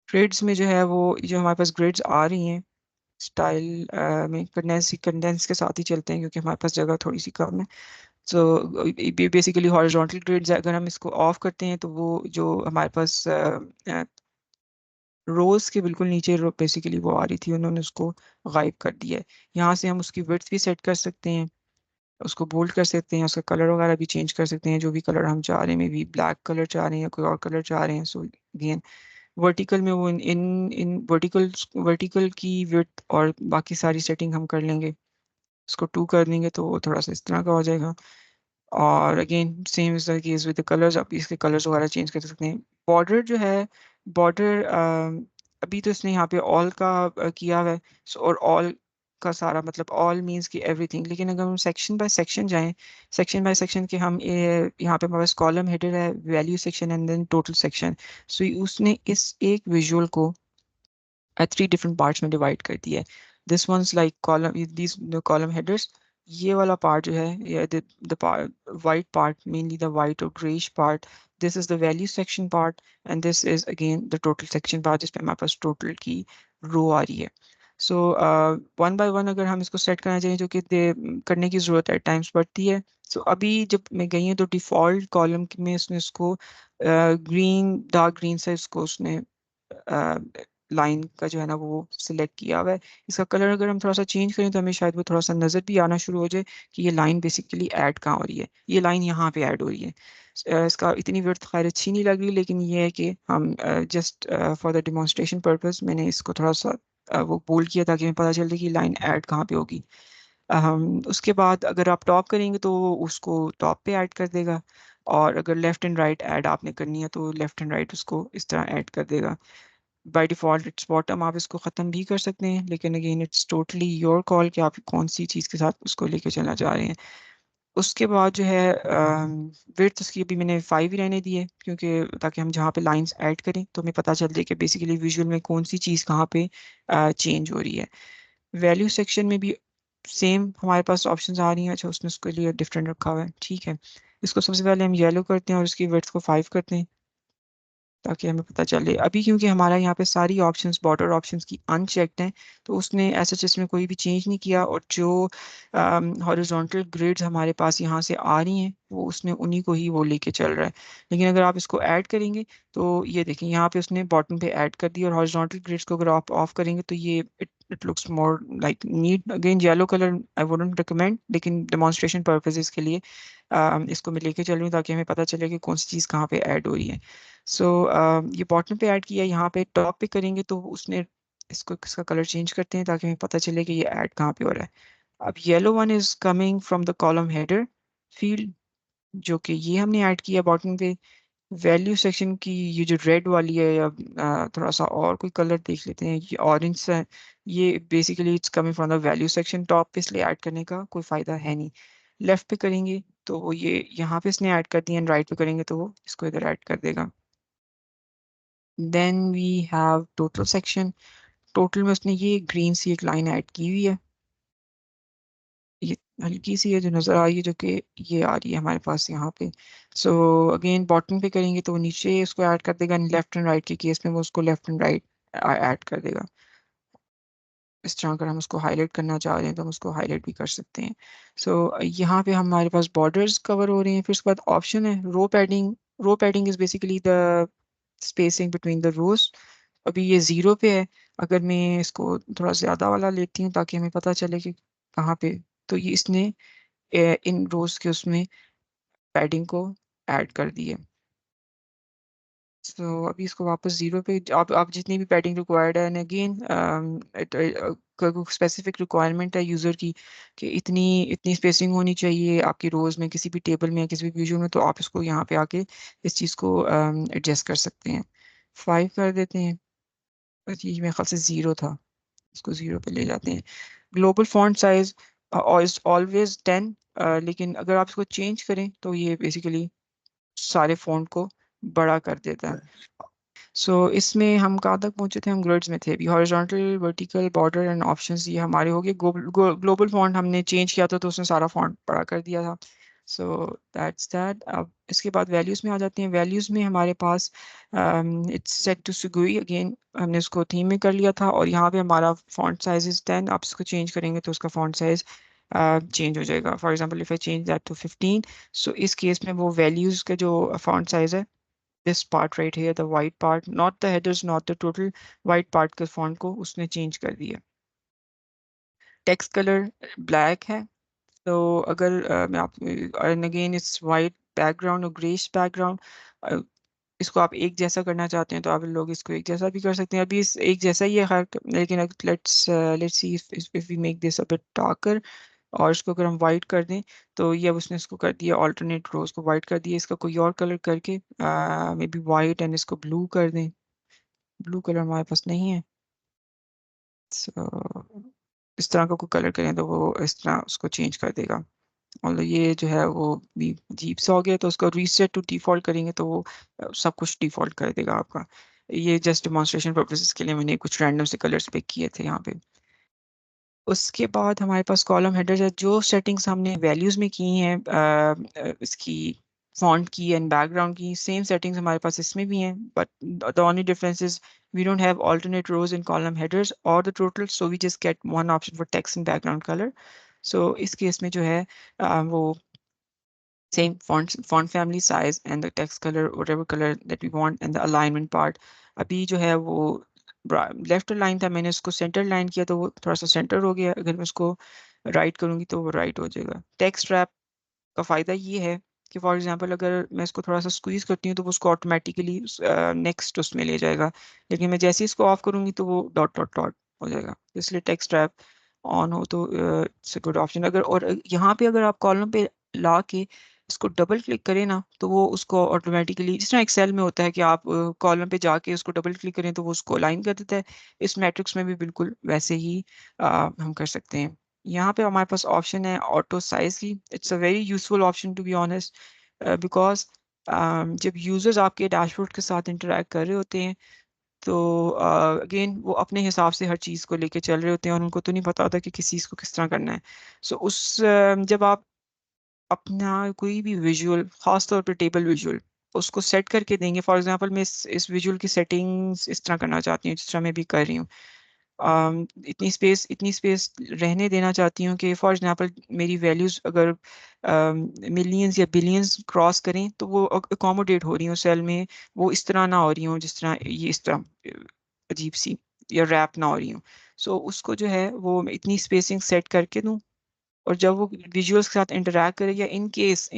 Grids में जो है वो जो हमारे पास ग्रिड्स आ रही हैं स्टाइल में कंडेंस के साथ ही चलते हैं क्योंकि हमारे पास जगह थोड़ी सी कम है। सो बेसिकली हॉरिजॉन्टल ग्रिड्स अगर हम इसको ऑफ करते हैं तो वो जो हमारे पास रोज के बिल्कुल नीचे बेसिकली वो आ रही थी, उन्होंने उसको गायब कर दिया है। यहाँ से हम उसकी विड्थ भी सेट कर सकते हैं, उसको बोल्ड कर सकते हैं, उसका कलर वगैरह भी चेंज कर सकते हैं, जो भी कलर हम चाह रहे हैं, मे बी ब्लैक कलर चाह रहे हैं या कोई और कलर चाह रहे हैं। सो अगेन वर्टिकल में वो इन इन इन वर्टिकल वर्टिकल की विड्थ और बाकी सारी सेटिंग हम कर लेंगे, उसको 2 कर देंगे तो वो थोड़ा सा इस तरह का हो जाएगा। और again same is the case with the colours, आप इसके कलर्स वगैरह चेंज कर सकते हैं। बॉर्डर जो है, बॉर्डर अभी तो इसने यहाँ पे ऑल का किया हुआ है। और ऑल का सारा मतलब ऑल मीन्स कि एवरीथिंग, लेकिन अगर हम सेक्शन बाय सेक्शन जाएं, सेक्शन बाय सेक्शन के हम यहाँ पे हमारे पास कॉलम हेडर है, value section and then total section. So उसने इस एक विजुअल को 3 डिफरेंट पार्ट्स में डिवाइड कर दिया है। This ones like column, this column headers, ये वाला पार्ट जो है, ये the white part, mainly the white और greyish part, this is the value section part and this is again the total section part, जिसपे हमारे पास टोटल की रो आ रही है। सो वन बाय वन अगर हम इसको सेट करना चाहिए, जो कि करने की ज़रूरत एट टाइम्स पड़ती है। सो अभी जब मैं गई हूँ तो डिफ़ॉल्ट कॉलम में उसने इसको ग्रीन, डार्क ग्रीन से इसको उसने लाइन का जो है ना वो सिलेक्ट किया हुआ है। इसका कलर अगर हम थोड़ा सा चेंज करें तो हमें शायद वो थोड़ा सा नज़र भी आना शुरू हो जाए कि ये लाइन बेसिकली ऐड कहाँ हो रही है, ये लाइन यहाँ पे ऐड हो रही है। इसका इतनी वर्थ खैर अच्छी नहीं लग रही, लेकिन ये है कि हम just for the demonstration purpose मैंने इसको थोड़ा सा वो बोल्ड किया ताकि हमें पता चल जाए कि लाइन ऐड कहाँ पे होगी। उसके बाद अगर आप टॉप करेंगे तो वो उसको टॉप पे ऐड कर देगा, और अगर लेफ्ट एंड राइट ऐड आपने करनी है तो लेफ्ट एंड राइट उसको इस तरह ऐड कर देगा। बाय डिफ़ॉल्ट इट्स बॉटम, आप इसको ख़त्म भी कर सकते हैं, लेकिन again it's totally your call कि आप कौन सी चीज़ के साथ उसको लेके चलना चाह रहे हैं। उसके बाद जो है विड्थ उसकी अभी मैंने 5 ही रहने दी है, क्योंकि ताकि हम जहाँ पे लाइंस ऐड करें तो हमें पता चल जाए कि बेसिकली विजुअल में कौन सी चीज़ कहाँ पे चेंज हो रही है। वैल्यू सेक्शन में भी सेम हमारे पास ऑप्शंस आ रही हैं। अच्छा, उसने उसके लिए डिफरेंट रखा हुआ है, ठीक है। इसको सबसे पहले हम येलो करते हैं और उसकी विड्थ को 5 करते हैं ताकि हमें पता चले। अभी क्योंकि हमारा यहाँ पे सारी ऑप्शंस बॉर्डर ऑप्शंस की अनचेक्ड हैं, तो उसने ऐसा इसमें कोई भी चेंज नहीं किया, और जो हॉरिजॉन्टल ग्रिड्स हमारे पास यहाँ से आ रही हैं वो उसने उन्हीं को ही वो लेके चल रहा है। लेकिन अगर आप इसको ऐड करेंगे तो ये देखें यहाँ पे उसने बॉटम पे ऐड कर दिया, और हॉरिजॉन्टल ग्रिड्स को अगर आप ऑफ करेंगे तो ये it looks more like neat. Again yellow colour I wouldn't recommend, लेकिन डेमोन्स्ट्रेशन पर्पसेस के लिए इसको मैं लेके चल रही हूँ ताकि हमें पता चले कि कौन सी चीज़ कहाँ पे ऐड हो रही है। सो ये बॉटम पे ऐड किया, यहाँ पे टॉप पे करेंगे तो उसने इसको इसका कलर चेंज करते हैं ताकि हमें पता चले कि ये ऐड कहाँ पे हो रहा है। अब yellow one is coming from the column header field, जो कि ये हमने ऐड किया बॉटम पे। वैल्यू सेक्शन की ये जो रेड वाली है, या थोड़ा सा और कोई कलर देख लेते हैं, ये ऑरेंज है, ये basically it's coming from the value section. Top पे इसलिए ऐड करने का कोई फ़ायदा है नहीं। लेफ्ट पे करेंगे तो वो ये यहाँ पे इसने ऐड कर दिया, एंड राइट पे करेंगे तो वो इसको इधर ऐड कर देगा। Then we have total section. Total में उसने ये ग्रीन सी एक लाइन ऐड की हुई है, ये हल्की सी है जो नज़र आ रही है, जो कि ये आ रही है हमारे पास यहाँ पे। सो अगेन बॉटम पे करेंगे तो वो नीचे इसको ऐड कर देगा, लेफ्ट एंड राइट के केस में वो उसको लेफ्ट एंड राइट ऐड कर देगा। इस तरह अगर हम उसको हाईलाइट करना चाह रहे हैं तो हम उसको हाईलाइट भी कर सकते हैं। सो यहाँ पे हमारे पास बॉर्डर्स कवर हो रहे हैं। फिर उसके बाद ऑप्शन है row padding. Row padding is basically the spacing between the rows. अभी ये 0 पे है। अगर मैं इसको थोड़ा ज़्यादा वाला लेती हूँ ताकि हमें पता चले कि कहाँ पे, तो ये इसने इन रोज के उसमें पैडिंग को ऐड कर दी है। तो अभी इसको वापस 0 पे आप जितनी भी पैडिंग रिक्वायर्ड है, एंड अगेन स्पेसिफिक रिक्वायरमेंट है यूज़र की कि इतनी इतनी स्पेसिंग होनी चाहिए आपकी रोज़ में, किसी भी टेबल में या किसी भी विजुअल में, तो आप इसको यहाँ पे आके इस चीज़ को एडजस्ट कर सकते हैं। 5 कर देते हैं। बस ये मेरे ख्याल से 0 था, इसको 0 पे ले जाते हैं। ग्लोबल फॉन्ट साइज ऑलवेज 10, लेकिन अगर आप इसको चेंज करें तो ये बेसिकली सारे फ़ॉन्ट को बड़ा कर देता है। सो इसमें हम कहाँ तक पहुंचे थे? हम ग्रिड्स में थे अभी। Horizontal, vertical, border and options ये हमारे हो गए। ग्लोबल फॉन्ट हमने चेंज किया था तो उसने सारा फॉन्ट बड़ा कर दिया था। So that's that. अब इसके बाद वैल्यूज़ में आ जाते हैं। वैल्यूज़ में हमारे पास इट्स सेट टू सुगुई, अगेन हमने उसको थीम में कर लिया था, और यहाँ पे हमारा फॉन्ट साइज इज 10। आप इसको चेंज करेंगे तो उसका फॉन्ट साइज चेंज हो जाएगा। For example if I change that to 15, so इस केस में वो वैल्यूज़ का जो फॉन्ट साइज है, this part right here, the white part, not the headers, not the total, white part के फॉन्ट को उसने चेंज कर दिया। टेक्स्ट कलर ब्लैक है, तो अगर मैं आप and again it's white background और ग्रेस बैकग्राउंड, इसको आप एक जैसा करना चाहते हैं तो आप लोग इसको एक जैसा भी कर सकते हैं। अभी इस एक जैसा ही है हर, लेकिन let's see if we make this a bit darker, और इसको अगर हम वाइट कर दें, तो ये अब उसने इसको कर दिया ऑल्टरनेट रोज को वाइट कर दिया। इसका कोई और कलर करके मे बी वाइट एंड इसको ब्लू कर दें। ब्लू कलर हमारे पास नहीं है, so, इस तरह का कोई कलर करें तो वो इस तरह उसको चेंज कर देगा। और ये जो है वो भी अजीब सा हो गया, तो उसको रीसेट टू डिफॉल्ट करेंगे तो वो सब कुछ डिफॉल्ट कर देगा आपका। ये जस्ट डिमॉन्स्ट्रेशन पर्पसेस के लिए मैंने कुछ रैंडम से कलर्स पिक किए थे यहाँ पे। उसके बाद हमारे पास कॉलम हेडर्स है। जो सेटिंग्स हमने वैल्यूज़ में की हैं इसकी फॉन्ट की एंड बैकग्राउंड की, सेम सेटिंग्स हमारे पास इसमें भी हैं, but the only difference is we don't have alternate rows in column headers or the total, so we just get one option for text and background color. So इस case में जो है वो same font family size and the text color, whatever color that we want, and the alignment part। अभी जो है वो left line था, मैंने उसको सेंटर लाइन किया तो वो थोड़ा सा सेंटर हो गया। अगर मैं उसको राइट करूंगी तो वो राइट हो जाएगा। टेक्स्ट रैप का फ़ायदा ये है कि फॉर एग्जांपल अगर मैं इसको थोड़ा सा स्क्वीज करती हूँ तो वो उसको ऑटोमेटिकली नेक्स्ट उसमें ले जाएगा, लेकिन मैं जैसे ही इसको ऑफ करूंगी तो वो डॉट डॉट डॉट हो जाएगा। इसलिए टेक्स्ट रैप ऑन हो तो इट्स अ गुड ऑप्शन। अगर और यहाँ पे अगर आप कॉलम पे ला के इसको डबल क्लिक करें ना, तो वो उसको ऑटोमेटिकली, जिस तरह एक्सेल में होता है कि आप कॉलम पे जाके उसको डबल क्लिक करें तो वो उसको अलाइन कर देता है, इस मैट्रिक्स में भी बिल्कुल वैसे ही हम कर सकते हैं। यहाँ पे हमारे पास ऑप्शन है ऑटो साइज की। It's a very useful option to be honest, because जब यूजर्स आपके डैशबोर्ड के साथ इंटरेक्ट कर रहे होते हैं तो अगेन वो अपने हिसाब से हर चीज़ को लेके चल रहे होते हैं, और उनको तो नहीं पता होता कि किस चीज़ को किस तरह करना है। सो जब आप अपना कोई भी विजुअल, खास तौर पे टेबल विजुअल, उसको सेट करके देंगे। फॉर एग्जांपल मैं इस विजुअल की सेटिंग्स इस तरह करना चाहती हूँ जिस तरह मैं भी कर रही हूँ। इतनी स्पेस रहने देना चाहती हूँ कि फॉर एग्जांपल मेरी वैल्यूज़ अगर मिलियंस या बिलियंस क्रॉस करें तो वो अकोमोडेट हो रही हो सेल में, वो इस तरह ना हो रही हो जिस तरह ये इस तरह अजीब सी या रैप ना हो रही हो। सो उसको जो है वो मैं इतनी स्पेसिंग सेट करके दूँ, और जब वो विजुअल्स के साथ इंटरैक्ट करे, या इन केस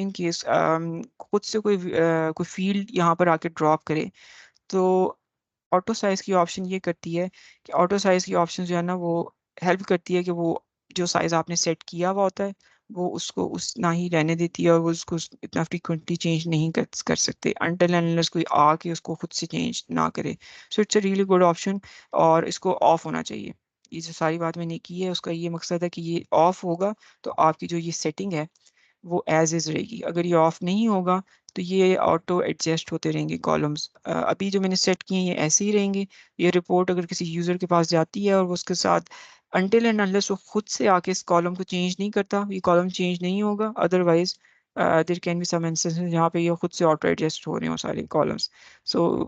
खुद से कोई फील्ड यहाँ पर आके ड्रॉप करे, तो ऑटो साइज की ऑप्शन ये करती है कि ऑटो साइज की ऑप्शन जो है ना वो हेल्प करती है कि वो जो साइज आपने सेट किया हुआ होता है वो उसको उस ना ही रहने देती है, और वो उसको इतना फ्रीक्वेंटली चेंज नहीं कर सकते अनटिल एंड अनलेस कोई आके उसको खुद से चेंज ना करे। So it's a really good option, और इसको ऑफ होना चाहिए। ये जो सारी बात मैंने की है उसका ये मकसद है कि ये ऑफ होगा तो आपकी जो ये सेटिंग है वो एज इज रहेगी। अगर ये ऑफ नहीं होगा तो ये ऑटो एडजस्ट होते रहेंगे कॉलम्स। अभी जो मैंने सेट किए हैं ये ऐसे ही रहेंगे। ये रिपोर्ट अगर किसी यूज़र के पास जाती है और वो उसके साथ अनटिल एंड अनलेस वो खुद से आके इस कॉलम को चेंज नहीं करता, ये कॉलम चेंज नहीं होगा। Otherwise there can be some instances जहाँ पे ये खुद से ऑटो एडजस्ट हो रहे हो सारे कॉलम्स। सो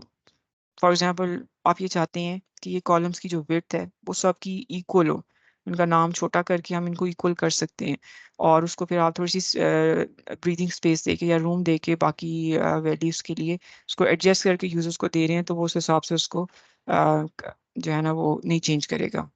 फॉर एग्जांपल आप ये चाहते हैं कि ये कॉलम्स की जो विड्थ है वो सबकी इक्वल हो, इनका नाम छोटा करके हम इनको इक्वल कर सकते हैं, और उसको फिर आप थोड़ी सी ब्रीदिंग स्पेस देके या रूम देके बाकी वैल्यूज़ के लिए उसको एडजस्ट करके यूजर्स को दे रहे हैं, तो वो उस हिसाब से उसको जो है ना वो नहीं चेंज करेगा।